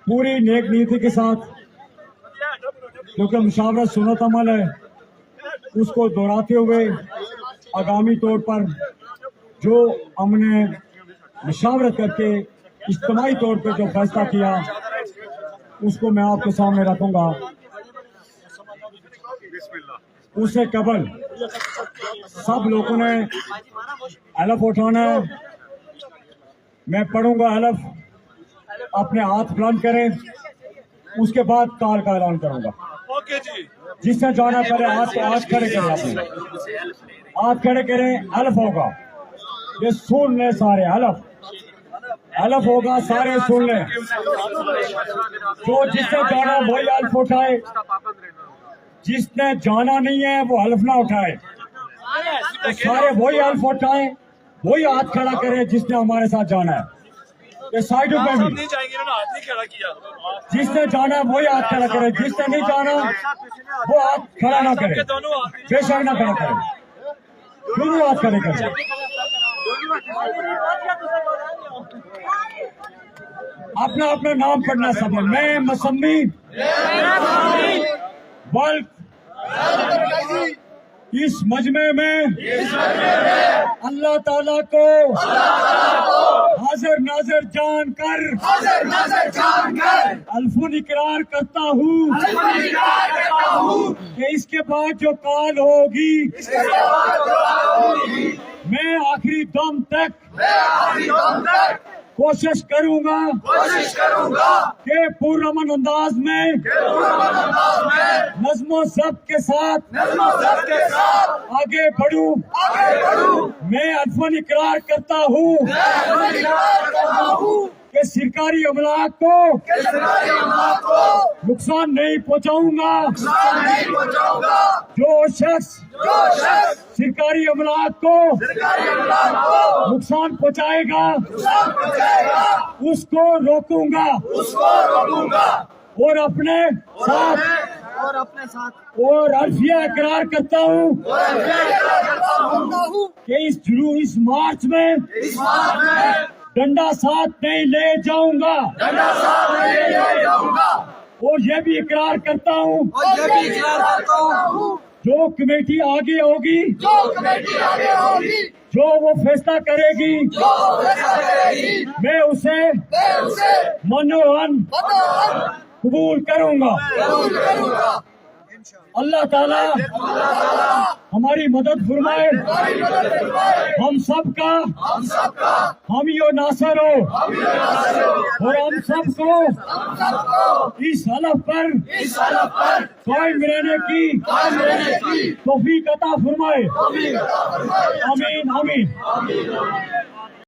पूरी नेक नीति के साथ, क्योंकि मुशावरत सुन्नत अमल है, उसको दोहराते हुए आगामी तौर पर जो हमने मुशावरत करके इज्तिमाई तौर पर जो फैसला किया उसको मैं आपके सामने रखूंगा। उससे कबल सब लोगों ने हलफ उठाना है। मैं पढ़ूंगा हलफ, अपने हाथ बुलंद करें, उसके बाद काल का ऐलान करूंगा। ओके जी। जिससे जाना पड़े हाथ खड़े करें, अपने हाथ खड़े करें। हलफ होगा, ये सुन ले सारे, हलफ होगा, सारे सुन ले। जो जिससे जाना वही हलफ उठाए, जिसने जाना नहीं है वो हलफ ना उठाए। तो सारे वही हलफ उठाए, वही हाथ खड़ा करे जिसने हमारे साथ जाना है। ये साइडों पे भी नहीं जाएंगे ना, हाथ नहीं खड़ा किया। जिसने जाना है वही हाथ खड़ा करे, जिसने नहीं जाना वो हाथ खड़ा ना करे, बेशक ना खड़ा करे, दोनों हाथ खड़े करे। अपना अपना नाम पढ़ना सब। मैं मसम्मी बल्क इस मजमे में अल्लाह ताला को हाजिर नाजिर जानकर अल्फुन इकरार करता हूँ कि इसके बाद जो काल होगी मैं आखिरी दम तक कोशिश करूंगा कि पुरअमन अंदाज में नज़्मो ज़ब्त के साथ आगे बढ़ूं। मैं अल्फुन इकरार करता हूँ कि सरकारी अमलाक को नुकसान नहीं पहुँचाऊंगा। जो शख्स सरकारी अमलाक को नुकसान पहुँचाएगा उसको रोकूंगा और अपने साथ और अल्फिया इकरार करता हूँ कि इस मार्च में डंडा साथ नहीं ले जाऊंगा। और ये भी इकरार करता हूँ जो कमेटी आगे होगी, जो वो फैसला करेगी, मैं उसे मनोहन कबूल करूंगा। अल्लाह ताला हमारी मदद फरमाए। हम सबका हामी और नासर हो और हम सबको इस हलफ पर कायम रहने की तौफीक अता फरमाए। आमीन आमीन।